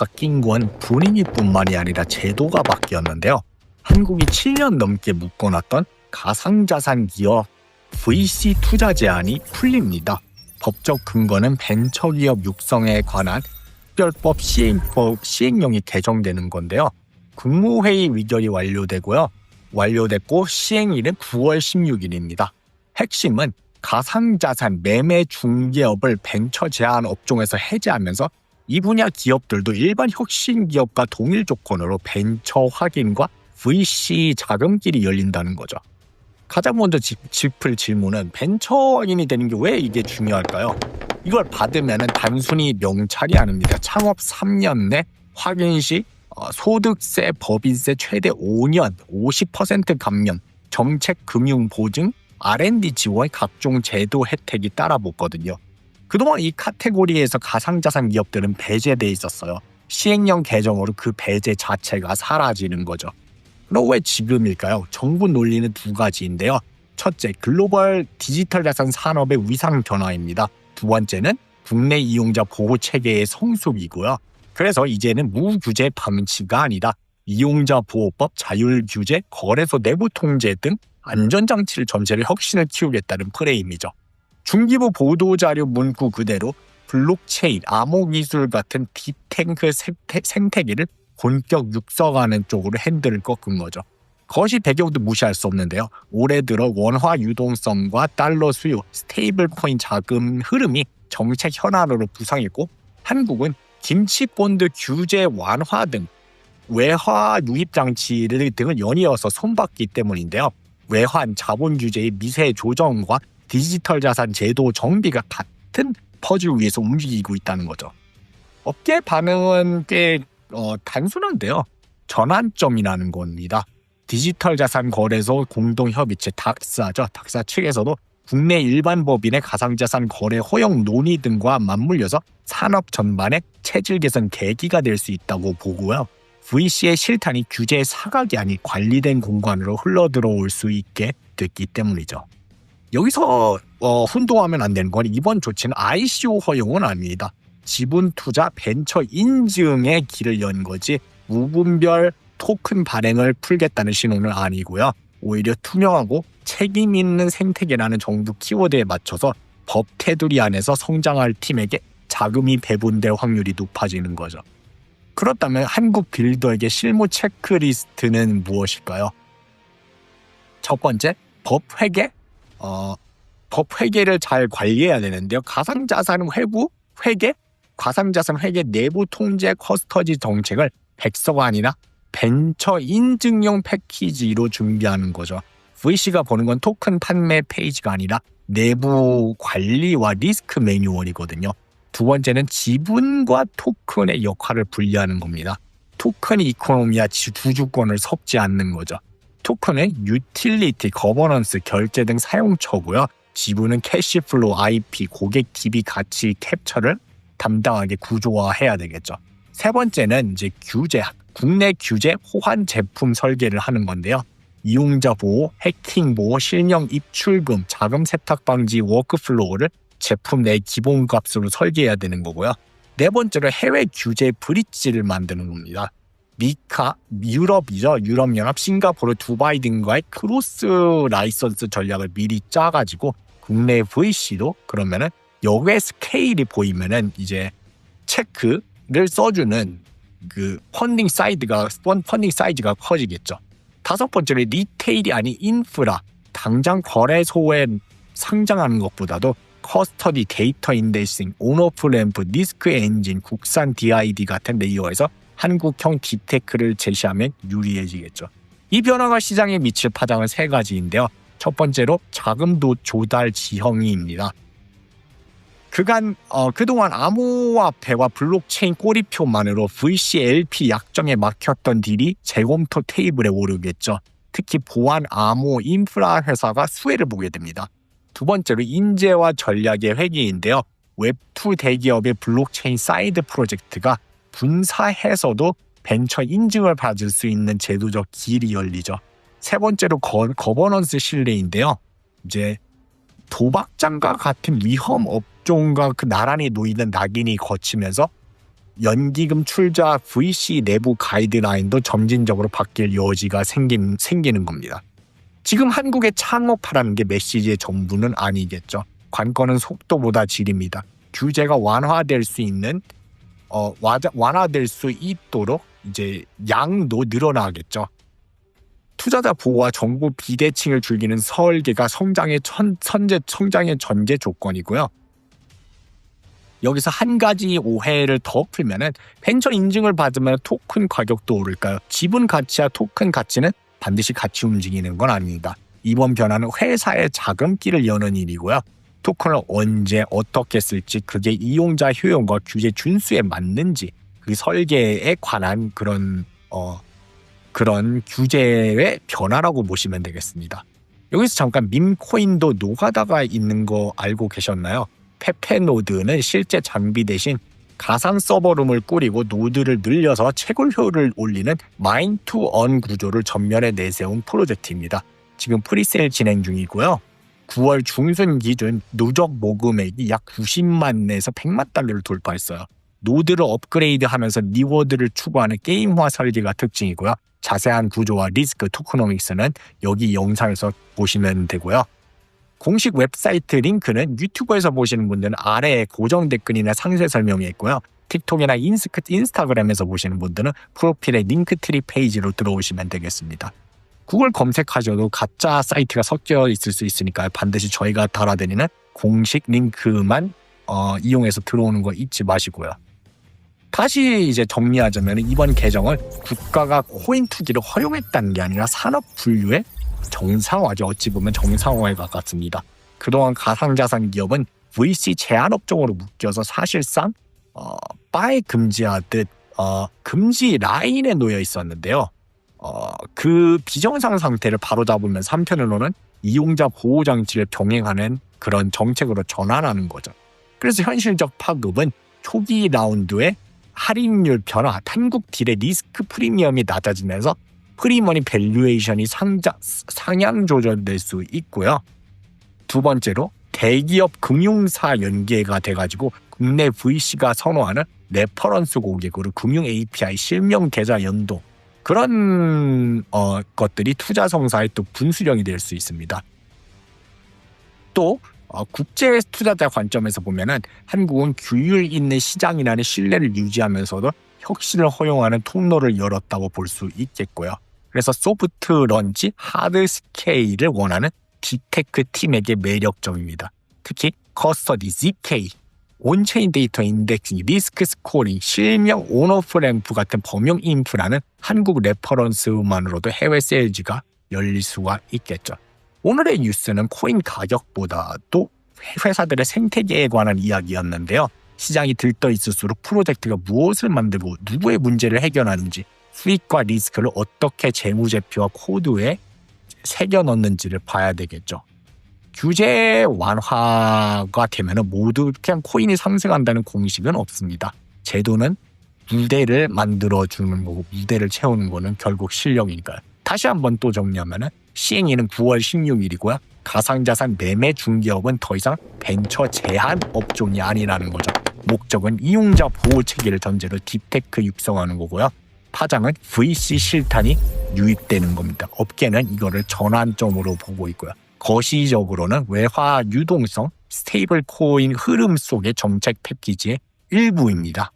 바뀐 건 분위기뿐만이 아니라 제도가 바뀌었는데요. 한국이 7년 넘게 묶어놨던 가상자산 기업 VC 투자 제한이 풀립니다. 법적 근거는 벤처기업 육성에 관한 특별법 시행령이 개정되는 건데요. 국무회의 의결이 완료됐고 시행일은 9월 16일입니다. 핵심은 가상자산 매매 중개업을 벤처 제한 업종에서 해제하면서 이 분야 기업들도 일반 혁신 기업과 동일 조건으로 벤처 확인과 VC 자금길이 열린다는 거죠. 가장 먼저 짚을 질문은 벤처 확인이 되는 게 왜 이게 중요할까요? 이걸 받으면 단순히 명찰이 아닙니다. 창업 3년 내 확인 시 소득세, 법인세 최대 5년, 50% 감면, 정책 금융 보증, R&D 지원 각종 제도 혜택이 따라붙거든요. 그동안 이 카테고리에서 가상자산 기업들은 배제돼 있었어요. 시행령 개정으로 그 배제 자체가 사라지는 거죠. 그럼 왜 지금일까요? 정부 논리는 두 가지인데요. 첫째, 글로벌 디지털 자산 산업의 위상 변화입니다. 두 번째는 국내 이용자 보호 체계의 성숙이고요. 그래서 이제는 무규제 방치가 아니라 이용자 보호법, 자율 규제, 거래소 내부 통제 등 안전장치를 전체를 혁신을 키우겠다는 프레임이죠. 중기부 보도자료 문구 그대로 블록체인, 암호기술 같은 딥탱크 생태계를 본격 육성하는 쪽으로 핸들을 꺾은 거죠. 그것이 배경도 무시할 수 없는데요. 올해 들어 원화 유동성과 달러 수요, 스테이블 코인 자금 흐름이 정책 현안으로 부상했고 한국은 김치본드 규제 완화 등 외화 유입 장치 등을 연이어서 손봤기 때문인데요. 외환 자본 규제의 미세 조정과 디지털 자산 제도 정비가 같은 퍼즐 위에서 움직이고 있다는 거죠. 업계 반응은 꽤 단순한데요. 전환점이라는 겁니다. 디지털 자산 거래소 공동협의체 닥사죠. 닥사 측에서도 국내 일반 법인의 가상자산 거래 허용 논의 등과 맞물려서 산업 전반의 체질 개선 계기가 될 수 있다고 보고요. VC의 실탄이 규제의 사각이 아닌 관리된 공간으로 흘러들어올 수 있게 됐기 때문이죠. 여기서 혼동하면 안 되는 건 이번 조치는 ICO 허용은 아닙니다. 지분 투자 벤처 인증의 길을 연 거지 무분별 토큰 발행을 풀겠다는 신호는 아니고요. 오히려 투명하고 책임 있는 생태계라는 정부 키워드에 맞춰서 법 테두리 안에서 성장할 팀에게 자금이 배분될 확률이 높아지는 거죠. 그렇다면 한국 빌더에게 실무 체크리스트는 무엇일까요? 첫 번째, 법 회계. 법 회계를 잘 관리해야 되는데요. 가상자산 회계 내부 통제 커스터디 정책을 백서관이나 벤처 인증용 패키지로 준비하는 거죠. VC가 보는 건 토큰 판매 페이지가 아니라 내부 관리와 리스크 매뉴얼이거든요. 두 번째는 지분과 토큰의 역할을 분리하는 겁니다. 토큰이 이코노미와 주주권을 섞지 않는 거죠. 토큰은 유틸리티, 거버넌스, 결제 등 사용처고요. 지분은 캐시플로우, IP, 고객 DB 가치 캡처를 담당하게 구조화해야 되겠죠. 세 번째는 이제 규제, 국내 규제 호환 제품 설계를 하는 건데요. 이용자 보호, 해킹 보호, 실명 입출금, 자금 세탁 방지 워크플로우를 제품 내 기본값으로 설계해야 되는 거고요. 네 번째로 해외 규제 브릿지를 만드는 겁니다. 미카, 유럽이죠. 유럽연합, 싱가포르, 두바이 등과의 크로스 라이선스 전략을 미리 짜가지고 국내 VC도 그러면은 여기에 스케일이 보이면은 이제 체크를 써주는 그 펀딩 사이즈가 커지겠죠. 다섯 번째로 리테일이 아닌 인프라, 당장 거래소에 상장하는 것보다도 커스터디, 데이터 인데이싱, 온오프 램프, 리스크 엔진, 국산 DID 같은 레이어에서 한국형 딥테크를 제시하면 유리해지겠죠. 이 변화가 시장에 미칠 파장은 세 가지인데요. 첫 번째로 자금 조달 지형입니다. 그동안 암호화폐와 블록체인 꼬리표만으로 VC, LP 약정에 막혔던 딜이 재검토 테이블에 오르겠죠. 특히 보안, 암호, 인프라 회사가 수혜를 보게 됩니다. 두 번째로 인재와 전략의 회귀인데요. 웹2 대기업의 블록체인 사이드 프로젝트가 분사해서도 벤처 인증을 받을 수 있는 제도적 길이 열리죠. 세 번째로 거버넌스 신뢰인데요. 이제 도박장과 같은 위험 업종과 그 나란히 놓이는 낙인이 거치면서 연기금 출자 VC 내부 가이드라인도 점진적으로 바뀔 여지가 생기는 겁니다. 지금 한국의 창업하라는 게 메시지의 전부는 아니겠죠. 관건은 속도보다 질입니다. 규제가 완화될 수 있도록 이제 양도 늘어나겠죠. 투자자 보호와 정부 비대칭을 즐기는 설계가 성장의 전제 조건이고요. 여기서 한 가지 오해를 더 풀면은 벤처 인증을 받으면 토큰 가격도 오를까요? 지분 가치와 토큰 가치는 반드시 같이 움직이는 건 아닙니다. 이번 변화는 회사의 자금길을 여는 일이고요. 토큰을 언제 어떻게 쓸지 그게 이용자 효용과 규제 준수에 맞는지 그 설계에 관한 그런 규제의 변화라고 보시면 되겠습니다. 여기서 잠깐 밈코인도 노가다가 있는 거 알고 계셨나요? 페페노드는 실제 장비 대신 가상 서버룸을 꾸리고 노드를 늘려서 채굴 효율을 올리는 마인-투-언 구조를 전면에 내세운 프로젝트입니다. 지금 프리세일 진행 중이고요. 9월 중순 기준 누적 모금액이 약 90만에서 100만 달러를 돌파했어요. 노드를 업그레이드하면서 리워드를 추구하는 게임화 설계가 특징이고요. 자세한 구조와 리스크 토크노믹스는 여기 영상에서 보시면 되고요. 공식 웹사이트 링크는 유튜브에서 보시는 분들은 아래에 고정 댓글이나 상세 설명에 있고요. 틱톡이나 인스타그램에서 보시는 분들은 프로필의 링크트리 페이지로 들어오시면 되겠습니다. 구글 검색하셔도 가짜 사이트가 섞여 있을 수 있으니까 반드시 저희가 달아드리는 공식 링크만 이용해서 들어오는 거 잊지 마시고요. 다시 이제 정리하자면 이번 개정은 국가가 코인 투기를 허용했다는 게 아니라 산업 분류의 정상화죠. 어찌 보면 정상화에 가깝습니다. 그동안 가상자산 기업은 VC 제한 업종으로 묶여서 사실상 바에 금지하듯 금지 라인에 놓여 있었는데요. 그 비정상 상태를 바로잡으면서 한편으로는 이용자 보호 장치를 병행하는 그런 정책으로 전환하는 거죠. 그래서 현실적 파급은 초기 라운드에 할인율 변화, 한국 딜의 리스크 프리미엄이 낮아지면서 프리머니 밸류에이션이 상향 조절될 수 있고요. 두 번째로 대기업 금융사 연계가 돼가지고 국내 VC가 선호하는 레퍼런스 고객으로 금융 API 실명 계좌 연동 그런 것들이 투자 성사의 또 분수령이 될 수 있습니다. 또 국제 투자자 관점에서 보면은 한국은 규율 있는 시장이라는 신뢰를 유지하면서도 혁신을 허용하는 통로를 열었다고 볼 수 있겠고요. 그래서 소프트 런치, 하드 스케일을 원하는 빅테크 팀에게 매력적입니다. 특히 커스터디, ZK, 온체인 데이터 인덱싱, 리스크 스코링, 실명 온오프 램프 같은 범용 인프라는 한국 레퍼런스만으로도 해외 세일즈가 열릴 수가 있겠죠. 오늘의 뉴스는 코인 가격보다도 회사들의 생태계에 관한 이야기였는데요. 시장이 들떠 있을수록 프로젝트가 무엇을 만들고 누구의 문제를 해결하는지 수익과 리스크를 어떻게 재무제표와 코드에 새겨 넣는지를 봐야 되겠죠. 규제 완화가 되면 모두 그냥 코인이 상승한다는 공식은 없습니다. 제도는 무대를 만들어주는 거고 무대를 채우는 거는 결국 실력이니까요. 다시 한번 또 정리하면 시행일은 9월 16일이고요. 가상자산 매매 중개업은 더 이상 벤처 제한 업종이 아니라는 거죠. 목적은 이용자 보호 체계를 전제로 딥테크 육성하는 거고요. 파장은 VC 실탄이 유입되는 겁니다. 업계는 이거를 전환점으로 보고 있고요. 거시적으로는 외화 유동성, 스테이블 코인 흐름 속의 정책 패키지의 일부입니다.